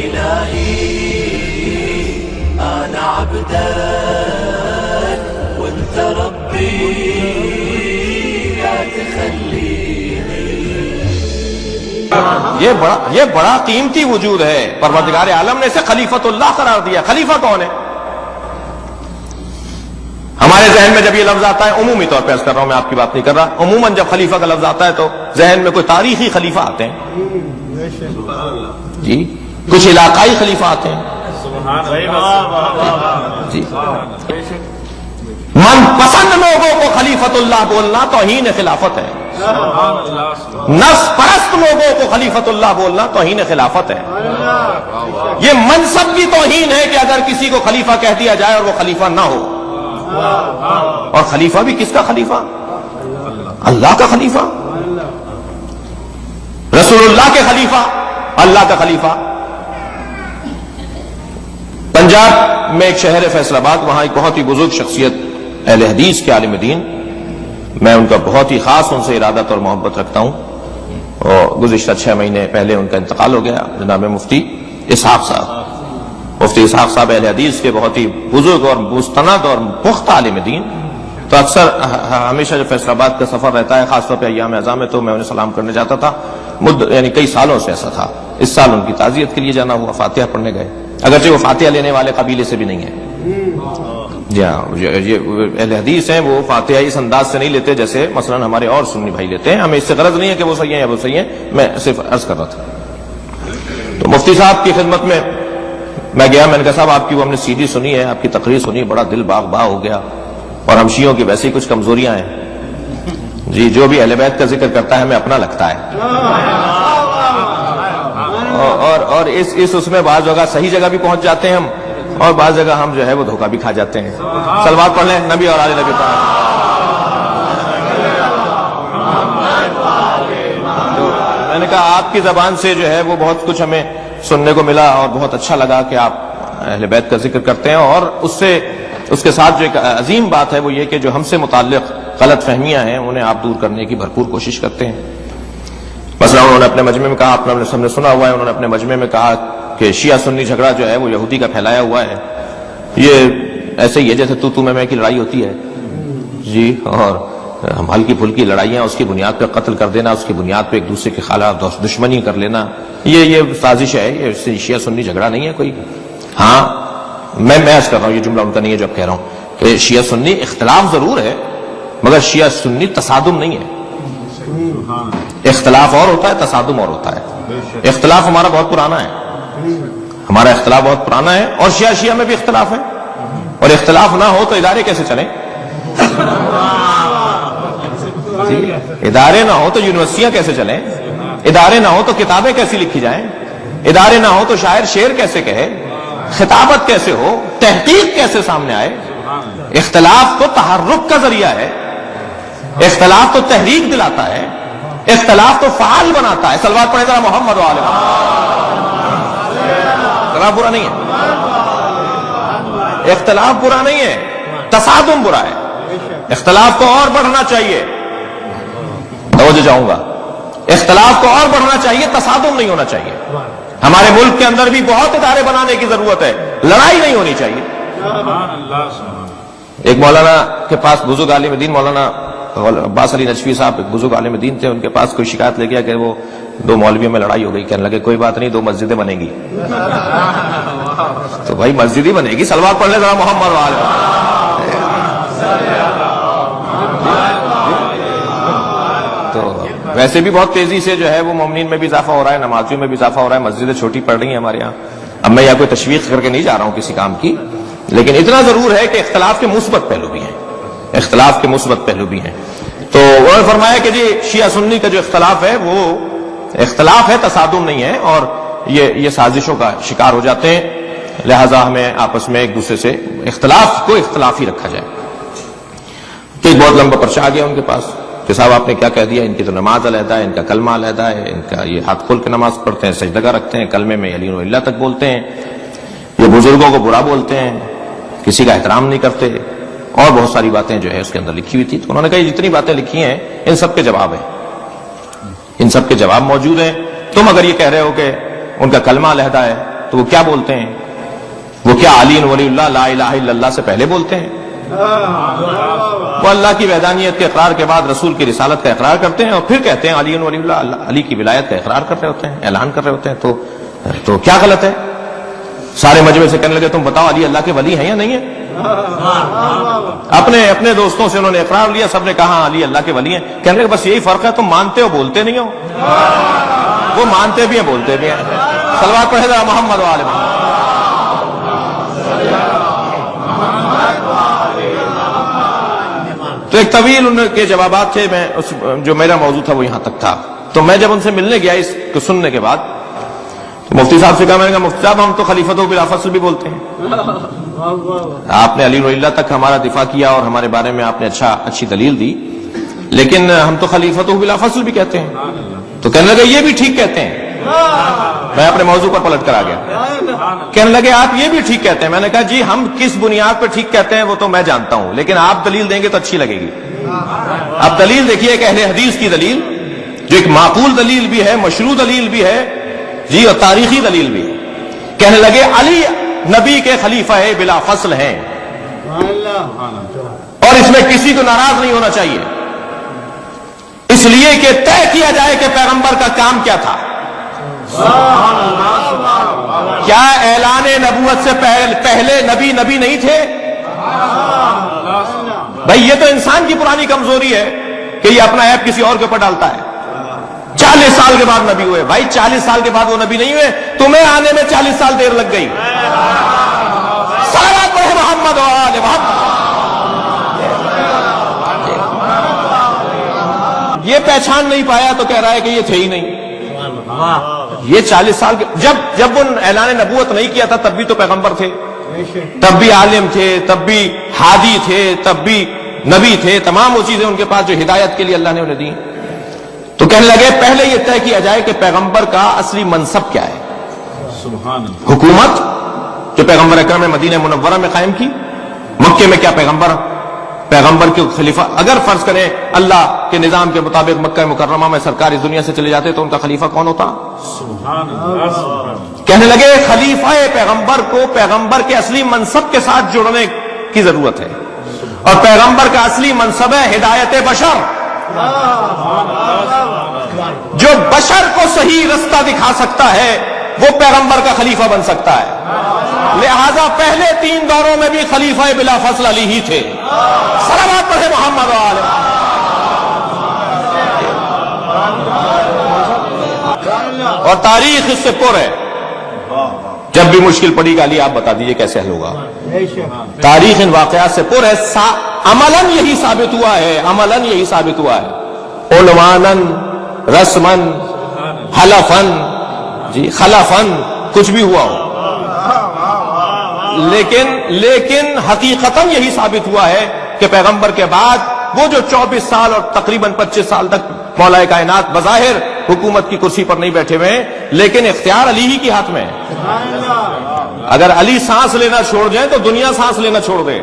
إلهي أنا عبدك وأنت ربي لا تخليني. یہ بڑا قیمتی وجود ہے. پروردگار عالم نے اسے خلیفۃ اللہ قرار دیا. خلیفہ کون ہے؟ ہمارے ذہن میں جب یہ لفظ آتا ہے، عمومی طور پہ عرض کر رہا ہوں، میں آپ کی بات نہیں کر رہا، عموماً جب خلیفہ کا لفظ آتا ہے تو ذہن میں کوئی تاریخی خلیفہ آتے ہیں جی، کچھ علاقائی خلیفہ آتے ہیں جی. من پسند لوگوں کو خلیفۃ اللہ بولنا توہین خلافت ہے. نفس پرست لوگوں کو خلیفۃ اللہ بولنا توہین خلافت ہے. یہ منصب کی توہین ہے کہ اگر کسی کو خلیفہ کہہ دیا جائے اور وہ خلیفہ نہ ہو. اور خلیفہ بھی کس کا خلیفہ؟ اللہ کا خلیفہ، رسول اللہ کے خلیفہ، اللہ کا خلیفہ. پنجاب میں ایک شہر ہے فیصل آباد، وہاں ایک بہت ہی بزرگ شخصیت اہل حدیث کے عالم دین، میں ان کا بہت ہی خاص ان سے ارادت اور محبت رکھتا ہوں، اور گزشتہ 6 مہینے پہلے ان کا انتقال ہو گیا. جناب مفتی اسحاق صاحب، مفتی اسحاق صاحب اہل حدیث کے بہت ہی بزرگ اور مستند اور پختہ عالم دین. تو اکثر ہمیشہ جب فیصل آباد کا سفر رہتا ہے، خاص طور پہ ایام اعظام میں، تو میں انہیں سلام کرنے جاتا تھا. یعنی کئی سالوں سے ایسا تھا. اس سال ان کی تعزیت کے لیے جانا ہوا، فاتحہ پڑھنے گئے، اگرچہ وہ فاتحہ لینے والے قبیلے سے بھی نہیں ہیں. جی ہاں، یہ اہل حدیث ہیں، وہ فاتحہ اس انداز سے نہیں لیتے جیسے مثلا ہمارے اور سنی بھائی لیتے ہیں. ہمیں اس سے غرض نہیں ہے کہ وہ صحیح ہیں یا وہ صحیح ہیں، میں صرف عرض کر رہا تھا. تو مفتی صاحب کی خدمت میں میں گیا، میں نے کہا صاحب آپ کی وہ ہم نے CD سنی ہے، آپ کی تقریر سنی، بڑا دل باغ باغ ہو گیا، اور ہم شیعوں کی ویسے ہی کچھ کمزوریاں ہیں جی، جو بھی اہل بیت کا ذکر کرتا ہے ہمیں اپنا لگتا ہے، اور اس میں بعض جگہ صحیح جگہ بھی پہنچ جاتے ہیں ہم، اور بعض جگہ ہم جو ہے وہ دھوکہ بھی کھا جاتے ہیں. صلوات پڑھ لیں نبی اور آل نبی پر. میں نے کہا آپ کی زبان سے جو ہے وہ بہت کچھ ہمیں سننے کو ملا، اور بہت اچھا لگا کہ آپ اہل بیت کا ذکر کرتے ہیں، اور اس کے ساتھ جو ایک عظیم بات ہے وہ یہ کہ جو ہم سے متعلق غلط فہمیاں ہیں انہیں آپ دور کرنے کی بھرپور کوشش کرتے ہیں. مثلا انہوں نے اپنے مجمع میں کہا، آپ نے سب نے سنا ہوا ہے، انہوں نے اپنے مجمع میں کہا کہ شیعہ سنی جھگڑا جو ہے وہ یہودی کا پھیلایا ہوا ہے. یہ ایسے ہی ہے جیسے تو میں کی لڑائی ہوتی ہے جی، اور ہم ہلکی پھلکی لڑائیاں اس کی بنیاد پہ قتل کر دینا، اس کی بنیاد پہ ایک دوسرے کے خلاف دشمنی کر لینا، یہ سازش ہے. یہ شیعہ سنی جھگڑا نہیں ہے کوئی. ہاں میں عرض کر رہا ہوں، یہ جملہ ان کا نہیں ہے جو اب کہہ رہا ہوں کہ شیعہ سنی اختلاف ضرور ہے، مگر شیعہ سنی تصادم نہیں ہے. اختلاف اور ہوتا ہے، تصادم اور ہوتا ہے. اختلاف ہمارا بہت پرانا ہے، ہمارا اختلاف بہت پرانا ہے، اور شیعہ میں بھی اختلاف ہے. اور اختلاف نہ ہو تو ادارے کیسے چلیں؟ ادارے نہ ہو تو یونیورسٹیاں کیسے چلیں؟ ادارے نہ ہو تو کتابیں کیسی لکھی جائیں؟ ادارے نہ ہو تو شاعر شعر کیسے کہے؟ خطابت کیسے ہو؟ تحقیق کیسے سامنے آئے؟ اختلاف تو تحرک کا ذریعہ ہے، اختلاف تو تحریک دلاتا ہے، اختلاف تو فعال بناتا ہے. صلوات پڑھیں ذرا محمد و آل محمد. اختلاف برا نہیں ہے، اختلاف برا نہیں ہے، تصادم برا ہے. اختلاف کو اور بڑھنا چاہیے، توجہ چاہوں گا، اختلاف کو اور بڑھنا چاہیے، تصادم نہیں ہونا چاہیے. ہمارے ملک کے اندر بھی بہت ادارے بنانے کی ضرورت ہے، لڑائی نہیں ہونی چاہیے. ایک مولانا کے پاس بزرگ عالم دین مولانا عباس علی نجفی صاحب ایک بزرگ عالم دین تھے، ان کے پاس کوئی شکایت لے گیا کہ وہ 2 مولویوں میں لڑائی ہو گئی. کہنے لگے کوئی بات نہیں، 2 مسجدیں بنے گی. تو بھائی مسجد ہی بنے گی، صلوات پڑھ لیں ذرا محمد و آل محمد. تو ویسے بھی بہت تیزی سے جو ہے وہ مومنین میں بھی اضافہ ہو رہا ہے، نمازیوں میں بھی اضافہ ہو رہا ہے، مسجدیں چھوٹی پڑ رہی ہیں ہمارے یہاں. اب میں یہاں کوئی تشویق کر کے نہیں جا رہا ہوں کسی کام کی، لیکن اتنا ضرور ہے کہ اختلاف کے مثبت پہلو بھی ہیں، اختلاف کے مثبت پہلو بھی ہیں. تو انہوں نے فرمایا کہ جی شیعہ سنی کا جو اختلاف ہے وہ اختلاف ہے، تصادم نہیں ہے، اور یہ سازشوں کا شکار ہو جاتے ہیں. لہذا ہمیں آپس میں ایک دوسرے سے اختلاف کو اختلاف ہی رکھا جائے. تو ایک بہت لمبا پرچہ آ گیا ان کے پاس کہ صاحب آپ نے کیا کہہ دیا، ان کی تو نماز علیحدہ ہے، ان کا کلمہ علیحدہ ہے، ان کا یہ ہاتھ کھول کے نماز پڑھتے ہیں، سجدہ رکھتے ہیں، کلمے میں علی اللہ تک بولتے ہیں، یہ بزرگوں کو برا بولتے ہیں، کسی کا احترام نہیں کرتے، اور بہت ساری باتیں جو ہے اس کے اندر لکھی ہوئی تھی. تو انہوں نے کہا یہ جتنی باتیں لکھی ہیں ان سب کے جواب ہیں، ان سب کے جواب موجود ہیں. تم اگر یہ کہہ رہے ہو کہ ان کا کلمہ علیحدہ ہے تو وہ کیا بولتے ہیں؟ وہ کیا علی ولی اللہ لا الہ الا اللہ سے پہلے بولتے ہیں؟ وہ اللہ کی وحدانیت کے اقرار کے بعد رسول کی رسالت کا اقرار کرتے ہیں اور پھر کہتے ہیں علی ولی اللہ، علی کی ولایت کا اقرار کر رہے ہوتے ہیں، اعلان کر رہے ہوتے ہیں. تو کیا غلط ہے؟ سارے مجمع سے کہنے لگے تم بتاؤ علی اللہ کے ولی ہیں یا نہیں ہیں؟ اپنے دوستوں سے انہوں نے اقرار لیا، سب نے کہا علی اللہ کے ولی ہیں. کہنے لگے بس یہی فرق ہے، تم مانتے ہو بولتے نہیں ہو. وہ مانتے بھی ہیں بولتے بھی ہیں. صلوات پڑھے ذرا محمد و آل محمد. تو ایک طویل ان کے جوابات تھے. میں جو میرا موضوع تھا وہ یہاں تک تھا. تو میں جب ان سے ملنے گیا اس کو سننے کے بعد، تو مفتی صاحب سے کہا، میں نے کہا مفتی صاحب ہم تو خلیفۃ بلا فصل بھی بولتے ہیں. آپ نے علی ولی اللہ تک ہمارا دفاع کیا اور ہمارے بارے میں آپ نے اچھی دلیل دی، لیکن ہم تو خلیفۃ بلا فصل بھی کہتے ہیں. تو کہنے لگے یہ بھی ٹھیک کہتے ہیں. میں اپنے موضوع پر پلٹ کر آ گیا. کہنے لگے آپ یہ بھی ٹھیک کہتے ہیں. میں نے کہا جی ہم کس بنیاد پر ٹھیک کہتے ہیں وہ تو میں جانتا ہوں، لیکن آپ دلیل دیں گے تو اچھی لگے گی. اب دلیل دیکھیے، ایک اہل حدیث کی دلیل جو ایک معقول دلیل بھی ہے، مشروع دلیل بھی ہے جی، اور تاریخی دلیل بھی ہے. کہنے لگے علی نبی کے خلیفہ بلا فصل ہیں اور اس میں کسی کو ناراض نہیں ہونا چاہیے، اس لیے کہ طے کیا جائے کہ پیغمبر کا کام کیا تھا. کیا اعلان نبوت سے پہلے نبی نہیں تھے؟ بھائی یہ تو انسان کی پرانی کمزوری ہے کہ یہ اپنا عیب کسی اور کے اوپر ڈالتا ہے. 40 سال کے بعد نبی ہوئے. بھائی 40 سال کے بعد وہ نبی نہیں ہوئے، تمہیں آنے میں 40 سال دیر لگ گئی. صلوات پڑھے محمد و آل محمد. یہ پہچان نہیں پایا تو کہہ رہا ہے کہ یہ تھے ہی نہیں. یہ 40 سال کے جب وہ اعلان نبوت نہیں کیا تھا تب بھی تو پیغمبر تھے، تب بھی عالم تھے، تب بھی ہادی تھے، تب بھی نبی تھے. تمام وہ چیزیں ان کے پاس جو ہدایت کے لیے اللہ نے انہیں دی. تو کہنے لگے پہلے یہ طے کیا جائے کہ پیغمبر کا اصلی منصب کیا ہے. حکومت جو پیغمبر اکرم نے مدینہ منورہ میں قائم کی. مکے میں کیا پیغمبر کے خلیفہ، اگر فرض کریں اللہ کے نظام کے مطابق مکہ مکرمہ میں سرکار اس دنیا سے چلے جاتے تو ان کا خلیفہ کون ہوتا؟ کہنے لگے خلیفہ پیغمبر کو پیغمبر کے اصلی منصب کے ساتھ جڑنے کی ضرورت ہے، اور پیغمبر کا اصلی منصب ہے ہدایت بشر. جو بشر کو صحیح رستہ دکھا سکتا ہے وہ پیغمبر کا خلیفہ بن سکتا ہے. لہذا پہلے 3 دوروں میں بھی خلیفہ بلا فصل علی ہی تھے. صلوات پڑھے محمد و آل محمد. اور تاریخ اس سے پر ہے. جب بھی مشکل پڑی گا علی آپ بتا دیجئے کیسے حل ہوگا. تاریخ ان واقعات سے پر ہے. عملاً یہی ثابت ہوا ہے، عملاً یہی ثابت ہوا ہے. عنواناً، رسماً، حلفاً، جی خلفاً، کچھ بھی ہوا ہو، لیکن حقیقتاً یہی ثابت ہوا ہے کہ پیغمبر کے بعد وہ جو 24 سال اور تقریباً 25 سال تک مولا کائنات بظاہر حکومت کی کرسی پر نہیں بیٹھے ہوئے ہیں، لیکن اختیار علی ہی کے ہاتھ میں ہے. اگر علی سانس لینا چھوڑ جائیں تو دنیا سانس لینا چھوڑ دے.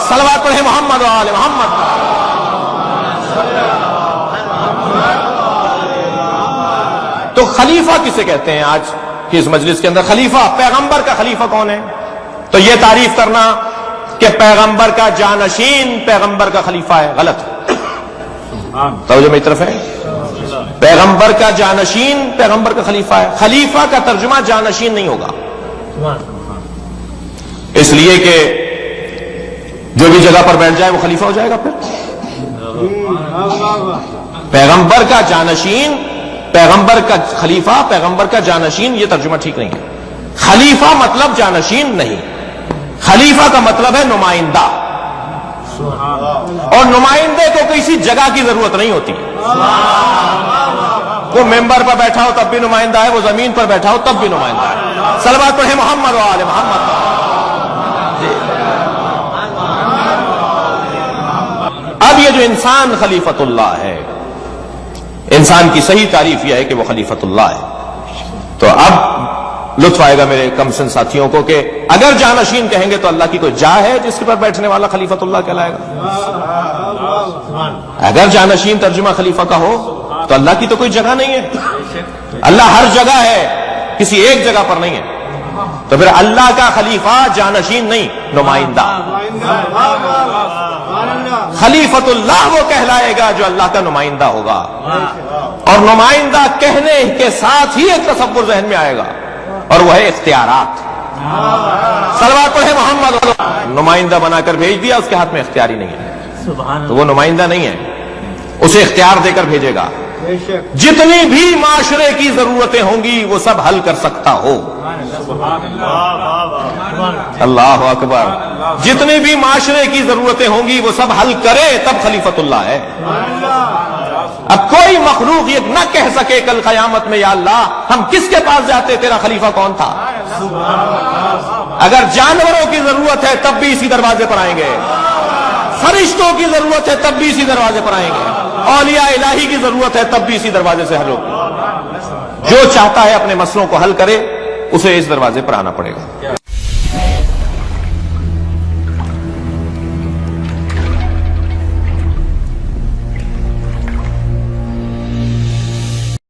صلوات پڑھے محمد و آل محمد. تو خلیفہ کسے کہتے ہیں آج کہ اس مجلس کے اندر؟ خلیفہ، پیغمبر کا خلیفہ کون ہے؟ تو یہ تعریف کرنا کہ پیغمبر کا جانشین پیغمبر کا خلیفہ ہے، غلط ہے. توجہ میری طرف ہے. پیغمبر کا جانشین پیغمبر کا خلیفہ ہے. خلیفہ کا ترجمہ جانشین نہیں ہوگا، اس لیے کہ جو بھی جگہ پر بیٹھ جائے وہ خلیفہ ہو جائے گا. پھر پیغمبر کا جانشین، پیغمبر کا خلیفہ، پیغمبر کا جانشین، یہ ترجمہ ٹھیک نہیں ہے. خلیفہ مطلب جانشین نہیں، خلیفہ کا مطلب ہے نمائندہ. اور نمائندے کو کسی جگہ کی ضرورت نہیں ہوتی. وہ ممبر پر بیٹھا ہو تب بھی نمائندہ ہے، وہ زمین پر بیٹھا ہو تب بھی نمائندہ ہے. صلوات پڑھے محمد و آل محمد. اب یہ جو انسان خلیفۃ اللہ ہے، انسان کی صحیح تعریف یہ ہے کہ وہ خلیفۃ اللہ ہے. تو اب لطف آئے گا میرے کم سن ساتھیوں کو کہ اگر جانشین کہیں گے تو اللہ کی کوئی جا ہے جس کے پر بیٹھنے والا خلیفۃ اللہ کہلائے گا؟ اگر جانشین ترجمہ خلیفہ کا ہو تو اللہ کی تو کوئی جگہ نہیں ہے. اللہ ہر جگہ ہے. کسی ایک جگہ پر نہیں ہے. تو پھر اللہ کا خلیفہ جانشین نہیں، نمائندہ. خلیفۃ اللہ وہ کہلائے گا جو اللہ کا نمائندہ ہوگا. اور نمائندہ کہنے کے ساتھ ہی ایک تصور ذہن میں آئے گا، اور وہ ہے اختیارات. صلوات پڑھے محمد. نمائندہ بنا کر بھیج دیا، اس کے ہاتھ میں اختیاری نہیں ہے، تو وہ نمائندہ نہیں ہے. اسے اختیار دے کر بھیجے گا. جتنی بھی معاشرے کی ضرورتیں ہوں گی وہ سب حل کر سکتا ہو. اللہ اکبر. جتنی بھی معاشرے کی ضرورتیں ہوں گی وہ سب حل کرے تب خلیفۃ اللہ ہے. اب کوئی مخلوق یہ نہ کہہ سکے کل قیامت میں یا اللہ ہم کس کے پاس جاتے، تیرا خلیفہ کون تھا. اگر جانوروں کی ضرورت ہے تب بھی اسی دروازے پر آئیں گے، فرشتوں کی ضرورت ہے تب بھی اسی دروازے پر آئیں گے، اولیاء الہی کی ضرورت ہے تب بھی اسی دروازے سے حل ہوگی. جو چاہتا ہے اپنے مسئلوں کو حل کرے اسے اس دروازے پر آنا پڑے گا.